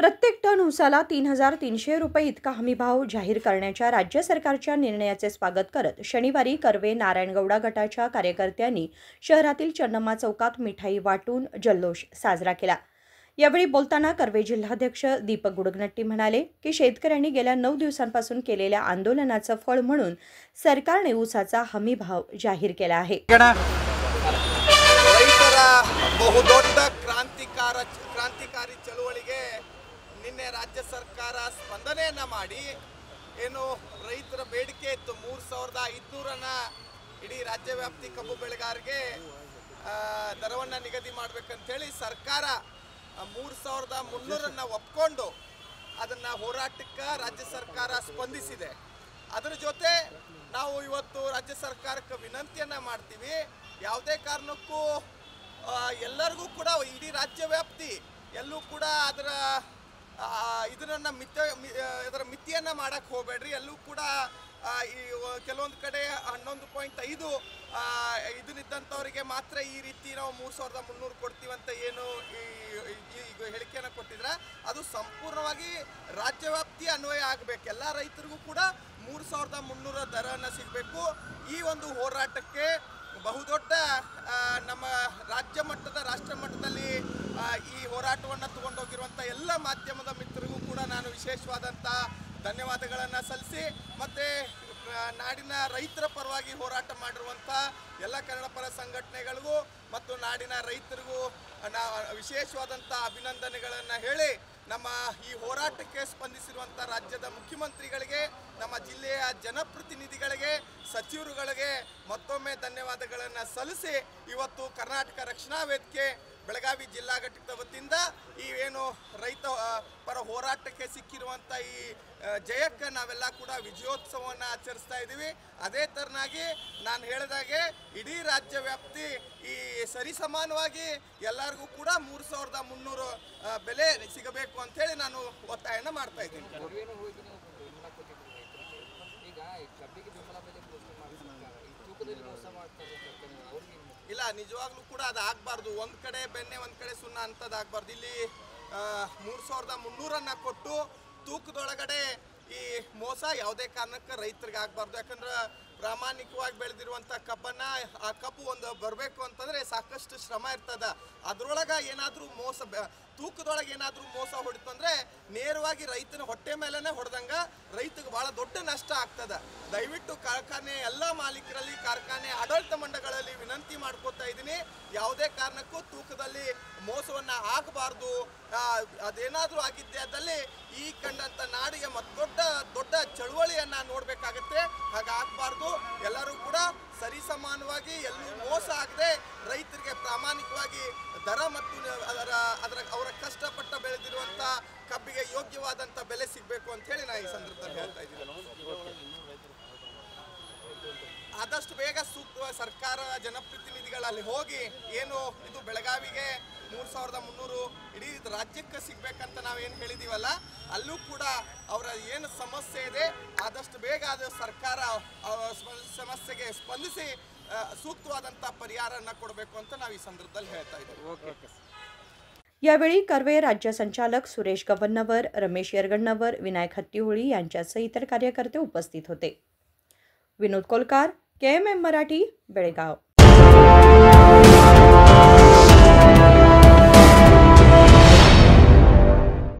प्रत्येक टन ऊसाला 3,300 रुपये इतका हमीभाव जाहीर करण्याच्या राज्य सरकारच्या निर्णयाचे स्वागत करत शनिवारी कर्वे नारायणगौडा गटाच्या कार्यकर्त्यांनी शहरातील चन्नम्मा चौकात मिठाई वाटून जल्लोष साजरा केला। यावेळी बोलताना कर्वे जिल्हाध्यक्ष दीपक गुडगनट्टी म्हणाले की शेतकऱ्यांनी गेल्या 9 दिवसांपासून केलेल्या आंदोलनाचं फळ म्हणून सरकारने ऊसाचा हमीभाव जाहीर केला आहे। ರೈತರ ಬಹುದೊಡ್ಡ ಕ್ರಾಂತಿಕಾರಿ ಚಳುವಳಿಗೆ ನಿನ್ನೆ ರಾಜ್ಯ ಸರ್ಕಾರ ಸ್ಪಂದನೆಯನ್ನ ಮಾಡಿ ಏನು ರೈತರ ಬೇಡಿಕೆ ಇತ್ತು 3500ನ ಇಡೀ ರಾಜ್ಯ ವ್ಯಾಪ್ತಿ ಕಬ್ಬು ಬೆಳೆಗಾರರಿಗೆ ದರವನ್ನು ನಿಗದಿ ಮಾಡಬೇಕಂತ ಹೇಳಿ ಸರ್ಕಾರ 3300ನ್ನ ಒಪ್ಪಿಕೊಂಡು ಅದನ್ನ ಹೋರಾಟಕ್ಕೆ ರಾಜ್ಯ ಸರ್ಕಾರ ಸ್ಪಂದಿಸಿದೆ। ಅದರ ಜೊತೆ ನಾವು ಇವತ್ತು ರಾಜ್ಯ ಸರ್ಕಾರಕ್ಕೆ ವಿನಂತಿಯನ್ನ ಮಾಡ್ತೀವಿ, ಯಾವುದೇ ಕಾರಣಕ್ಕೂ ಎಲ್ಲರಿಗೂ ಕೂಡ ಇಡೀ ರಾಜ್ಯ ವ್ಯಾಪ್ತಿ ಎಲ್ಲೂ ಕೂಡ ಇದರ ಮಿತಿಯನ್ನು ಮಾಡಕ್ಕೆ ಹೋಗಬೇಡ್ರಿ। ಎಲ್ಲೂ ಕೂಡ ಕೆಲವೊಂದು ಕಡೆ 11.5 ಇದನ್ನಿದ್ದಂಥವರಿಗೆ ಮಾತ್ರ ಈ ರೀತಿ ನಾವು 3300 ಕೊಡ್ತೀವಂತ ಏನು ಈ ಹೇಳಿಕೆಯನ್ನು ಕೊಟ್ಟಿದ್ರೆ ಅದು ಸಂಪೂರ್ಣವಾಗಿ ರಾಜ್ಯವ್ಯಾಪ್ತಿ ಅನ್ವಯ ಆಗಬೇಕು। ಎಲ್ಲ ರೈತರಿಗೂ ಕೂಡ 3300 ದರವನ್ನು ಸಿಗಬೇಕು। ಈ ಒಂದು ಹೋರಾಟಕ್ಕೆ ಬಹುದೊಡ್ಡ ನಮ್ಮ ರಾಜ್ಯ ಮಟ್ಟದ ರಾಷ್ಟ್ರ ಮಟ್ಟದಲ್ಲಿ ಈ ಹೋರಾಟವನ್ನು ತಗೊಂಡೋಗಿರುವಂಥ ಎಲ್ಲ ಮಾಧ್ಯಮದ ಮಿತ್ರರಿಗೂ ಕೂಡ ನಾನು ವಿಶೇಷವಾದಂಥ ಧನ್ಯವಾದಗಳನ್ನು ಸಲ್ಲಿಸಿ ಮತ್ತು ನಾಡಿನ ರೈತರ ಪರವಾಗಿ ಹೋರಾಟ ಮಾಡಿರುವಂಥ ಎಲ್ಲ ಕನ್ನಡ ಪರ ಸಂಘಟನೆಗಳಿಗೂ ಮತ್ತು ನಾಡಿನ ರೈತರಿಗೂ ವಿಶೇಷವಾದಂಥ ಅಭಿನಂದನೆಗಳನ್ನು ಹೇಳಿ ನಮ್ಮ ಈ ಹೋರಾಟಕ್ಕೆ ಸ್ಪಂದಿಸಿರುವಂಥ ರಾಜ್ಯದ ಮುಖ್ಯಮಂತ್ರಿಗಳಿಗೆ, ನಮ್ಮ ಜಿಲ್ಲೆಯ ಜನಪ್ರತಿನಿಧಿಗಳಿಗೆ, ಸಚಿವರುಗಳಿಗೆ ಮತ್ತೊಮ್ಮೆ ಧನ್ಯವಾದಗಳನ್ನು ಸಲ್ಲಿಸಿ ಇವತ್ತು ಕರ್ನಾಟಕ ರಕ್ಷಣಾ ವೇದಿಕೆ ಬೆಳಗಾವಿ ಜಿಲ್ಲಾ ಘಟಕದ ವತಿಯಿಂದ ಈ ಏನು ರೈತ ಪರ ಹೋರಾಟಕ್ಕೆ ಸಿಕ್ಕಿರುವಂಥ ಈ ಜಯಕ್ಕೆ ನಾವೆಲ್ಲ ಕೂಡ ವಿಜಯೋತ್ಸವವನ್ನು ಆಚರಿಸ್ತಾ ಇದ್ದೀವಿ। ಅದೇ ಥರನಾಗಿ ನಾನು ಹೇಳಿದಾಗೆ ಇಡೀ ರಾಜ್ಯ ವ್ಯಾಪ್ತಿ ಈ ಸರಿಸಮಾನವಾಗಿ ಎಲ್ಲರಿಗೂ ಕೂಡ 3300 ಬೆಲೆ ಸಿಗಬೇಕು ಅಂಥೇಳಿ ನಾನು ಒತ್ತಾಯನ ಮಾಡ್ತಾ ಇದ್ದೀನಿ। ಇಲ್ಲ, ನಿಜವಾಗ್ಲೂ ಕೂಡ ಅದು ಆಗಬಾರ್ದು। ಒಂದು ಕಡೆ ಬೆಣ್ಣೆ ಒಂದು ಕಡೆ ಸುಣ್ಣ ಅಂಥದ್ದು ಆಗಬಾರ್ದು। ಇಲ್ಲಿ 3300ನ್ನ ಕೊಟ್ಟು ತೂಕದೊಳಗಡೆ ಈ ಮೋಸ ಯಾವುದೇ ಕಾರಣಕ್ಕೆ ರೈತರಿಗೆ ಆಗಬಾರ್ದು। ಯಾಕಂದ್ರೆ ಪ್ರಾಮಾಣಿಕವಾಗಿ ಬೆಳೆದಿರುವಂಥ ಕಬ್ಬನ್ನು ಆ ಕಬ್ಬು ಒಂದು ಬರಬೇಕು ಅಂತಂದರೆ ಸಾಕಷ್ಟು ಶ್ರಮ ಇರ್ತದೆ। ಅದರೊಳಗೆ ಏನಾದರೂ ತೂಕದೊಳಗೆ ಏನಾದರೂ ಮೋಸ ಹೊಡಿತಂದರೆ ನೇರವಾಗಿ ರೈತನ ಹೊಟ್ಟೆ ಮೇಲೇ ಹೊಡೆದಂಗೆ ರೈತಗೆ ಭಾಳ ದೊಡ್ಡ ನಷ್ಟ ಆಗ್ತದೆ। ದಯವಿಟ್ಟು ಕಾರ್ಖಾನೆ ಎಲ್ಲ ಮಾಲೀಕರಲ್ಲಿ, ಕಾರ್ಖಾನೆ ಆಡಳಿತ ಮಂಡಳಿಗಳಲ್ಲಿ ವಿನಂತಿ ಮಾಡ್ಕೋತಾ ಇದ್ದೀನಿ, ಯಾವುದೇ ಕಾರಣಕ್ಕೂ ತೂಕದಲ್ಲಿ ಮೋಸವನ್ನು ಆಗಬಾರ್ದು। ಅದೇನಾದರೂ ಆಗಿದ್ದೆ ಅದಲ್ಲಿ ಈ ಕಂಡಂಥ ನಾಡಿಗೆ ದೊಡ್ಡ ಚಳುವಳಿಯನ್ನು ನೋಡಬೇಕಾಗತ್ತೆ। ಹಾಗಾಗಬಾರ್ದು। ಎಲ್ಲರೂ ಕೂಡ ಸರಿಸಮಾನವಾಗಿ ಎಲ್ಲೂ ಮೋಸ ಆಗದೆ ರೈತರಿಗೆ ಪ್ರಾಮಾಣಿಕವಾಗಿ ದರ ಮತ್ತು ಅವರ ಕಷ್ಟಪಟ್ಟ ಬೆಳೆದಿರುವಂಥ ಕಬ್ಬಿಗೆ ಯೋಗ್ಯವಾದಂಥ ಬೆಲೆ ಸಿಗಬೇಕು ಅಂತ ಹೇಳಿ ನಾನು ಈ ಸಂದರ್ಭದಲ್ಲಿ ಹೇಳ್ತಾ ಇದ್ದೀನಿ। ಆದಷ್ಟು ಬೇಗ ಸೂಕ್ತ ಸರ್ಕಾರ ಜನಪ್ರತಿನಿಧಿಗಳಲ್ಲಿ ಹೋಗಿ ಏನು ಇದು ಬೆಳಗಾವಿಗೆ 3300 ಇಡೀ ರಾಜ್ಯಕ್ಕೆ ಸಿಗಬೇಕಂತ ನಾವೇನು ಹೇಳಿದೀವಲ್ಲ, ಅಲ್ಲೂ ಕೂಡ ಅವರ ಏನು ಸಮಸ್ಯೆ ಇದೆ ಆದಷ್ಟು ಬೇಗ ಅದು ಸರ್ಕಾರ ಸಮಸ್ಯೆಗೆ ಸ್ಪಂದಿಸಿ ಸೂಕ್ತವಾದಂಥ ಪರಿಹಾರವನ್ನು ಕೊಡಬೇಕು ಅಂತ ನಾವು ಈ ಸಂದರ್ಭದಲ್ಲಿ ಹೇಳ್ತಾ ಇದ್ದೀವಿ। यावेळी कर्वे राज्य संचालक सुरेश गव्हन्नवर, रमेश यरगण्णवर, विनायक हत्तीहोळी यांच्यासह इतर कार्यकर्ते उपस्थित होते। विनोद कोलकार, KMM मराठी, बेळगाव।